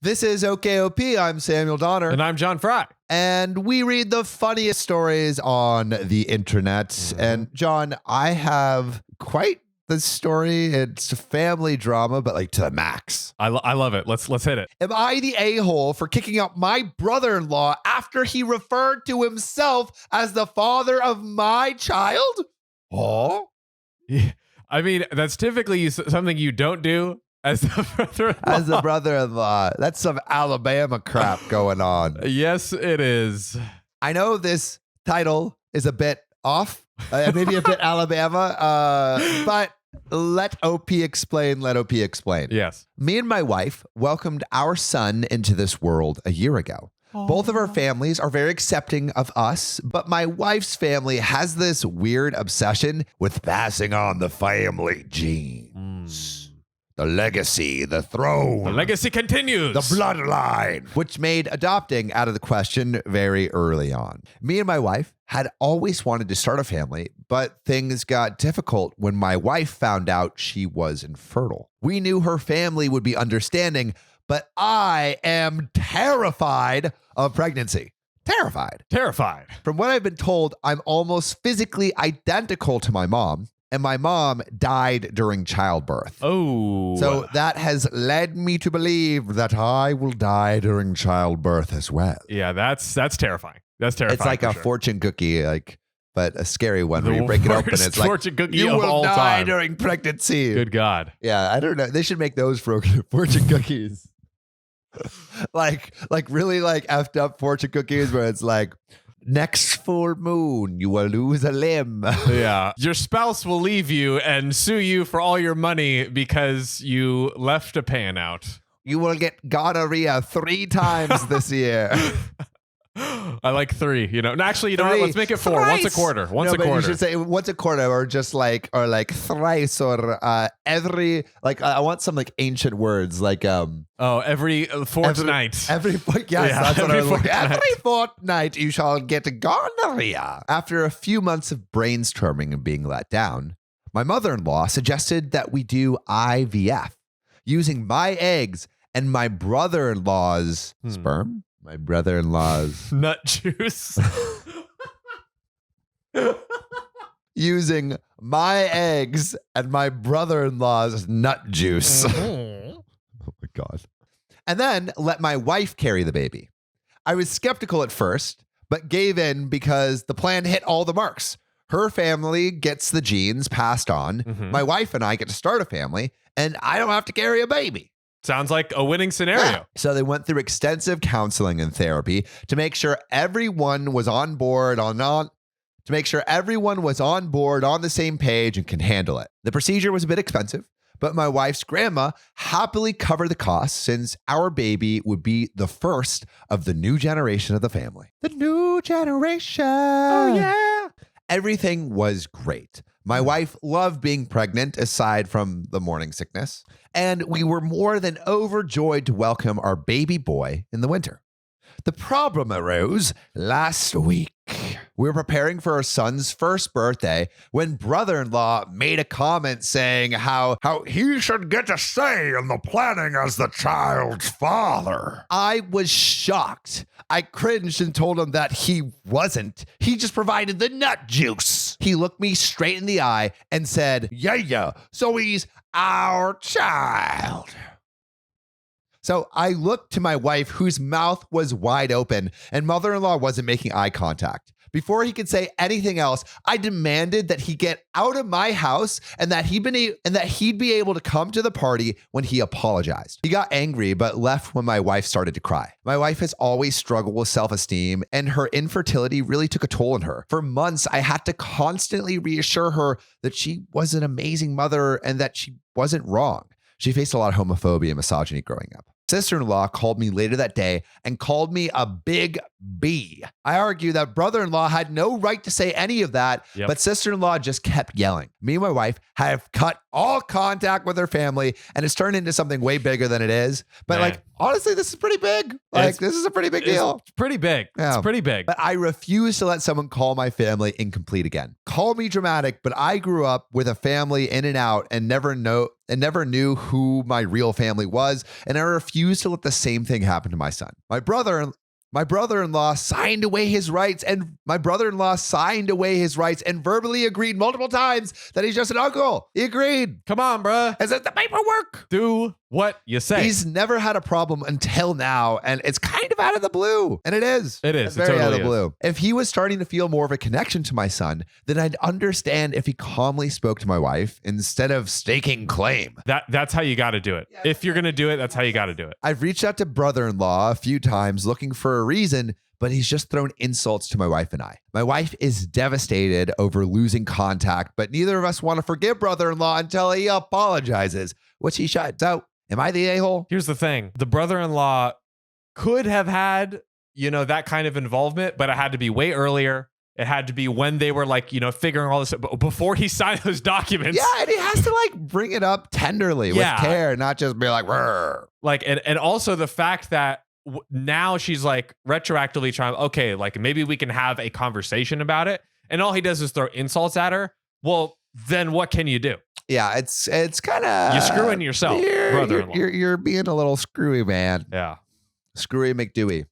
This is OKOP. I'm Samuel Donner. And I'm John Frye. And we read the funniest stories on the internet. Mm-hmm. And John, I have quite the story. It's a family drama, but like to the max. I love it. Let's hit it. Am I the a-hole for kicking out my brother-in-law after he referred to himself as the father of my child? Oh? Yeah. I mean, that's typically something you don't do as the brother-in-law. As the brother-in-law. That's some Alabama crap going on. Yes, it is. I know this title is a bit off, maybe a bit Alabama, but let OP explain. Yes. Me and my wife welcomed our son into this world a year ago. Both of our families are very accepting of us, but my wife's family has this weird obsession with passing on the family genes. The legacy, the throne. The legacy continues. The bloodline, which made adopting out of the question very early on. Me and my wife had always wanted to start a family, but things got difficult when my wife found out she was infertile. We knew her family would be understanding, but I am terrified of pregnancy. Terrified. From what I've been told, I'm almost physically identical to my mom. And my mom died during childbirth. Oh. So that has led me to believe that I will die during childbirth as well. Yeah, that's terrifying. That's terrifying. It's like a fortune cookie, but a scary one where you break it open. It's like, fortune cookie you of will all die time. during pregnancy. Good God. Yeah, I don't know. They should make those for fortune cookies. like really effed up fortune cookies where it's like, next full moon, you will lose a limb. Yeah. Your spouse will leave you and sue you for all your money because you left a pan out. You will get gonorrhea 3 times this year. I like 3, No, actually, you know what? Let's make it 4. Thrice. Once a quarter. You should say once a quarter, or just like thrice, or every. I want some ancient words every fortnight. That's what I was looking at. Every fortnight you shall get gonorrhea. After a few months of brainstorming and being let down, my mother-in-law suggested that we do IVF using my eggs and my brother-in-law's sperm. My brother-in-law's nut juice. Using my eggs and my brother-in-law's nut juice. Oh my God. And then let my wife carry the baby. I was skeptical at first, but gave in because the plan hit all the marks. Her family gets the genes passed on. Mm-hmm. My wife and I get to start a family, and I don't have to carry a baby. Sounds like a winning scenario. Yeah. So they went through extensive counseling and therapy to make sure everyone was on board on the same page and can handle it. The procedure was a bit expensive, but my wife's grandma happily covered the costs since our baby would be the first of the new generation of the family. The new generation. Oh, yeah. Everything was great. My wife loved being pregnant aside from the morning sickness, and we were more than overjoyed to welcome our baby boy in the winter. The problem arose last week. We were preparing for our son's first birthday when brother-in-law made a comment saying how he should get a say in the planning as the child's father. I was shocked. I cringed and told him that he wasn't. He just provided the nut juice. He looked me straight in the eye and said, yeah, so he's our child. So I looked to my wife, whose mouth was wide open, and mother-in-law wasn't making eye contact. Before he could say anything else, I demanded that he get out of my house and that he'd be able to come to the party when he apologized. He got angry, but left when my wife started to cry. My wife has always struggled with self-esteem, and her infertility really took a toll on her. For months, I had to constantly reassure her that she was an amazing mother and that she wasn't wrong. She faced a lot of homophobia and misogyny growing up. Sister-in-law called me later that day and called me a big B. I argue that brother-in-law had no right to say any of that, but sister-in-law just kept yelling. Me and my wife have cut all contact with her family, and it's turned into something way bigger than it is. But Man. like, honestly, this is pretty big. Like, this is a pretty big deal. It's pretty big. Yeah. It's pretty big. But I refuse to let someone call my family incomplete again. Call me dramatic, but I grew up with a family in and out and never knew who my real family was. And I refuse to let the same thing happen to my son. My brother-in-law signed away his rights, and verbally agreed multiple times that he's just an uncle. He agreed. Come on, bruh. Is it the paperwork? Do what you say. He's never had a problem until now, and it's kind of out of the blue. And it is. It is. It's very It totally out of the blue. If he was starting to feel more of a connection to my son, then I'd understand if he calmly spoke to my wife instead of staking claim. That's how you got to do it. If you're going to do it, that's how you got to do it. I've reached out to brother-in-law a few times looking for a reason, but he's just thrown insults to my wife and I. My wife is devastated over losing contact, but neither of us want to forgive brother-in-law until he apologizes, which he should. So, am I the a-hole? Here's the thing. The brother-in-law could have had, that kind of involvement, but it had to be way earlier. It had to be when they were like, figuring all this out before he signed those documents. Yeah, and he has to like bring it up tenderly with care, not just be like, "Rrr." Like, and also the fact that now she's like retroactively trying, okay, like maybe we can have a conversation about it. And all he does is throw insults at her. Well, then what can you do? Yeah, it's kind of you're screwing yourself, brother-in-law. You're being a little screwy, man. Yeah, Screwy McDewey.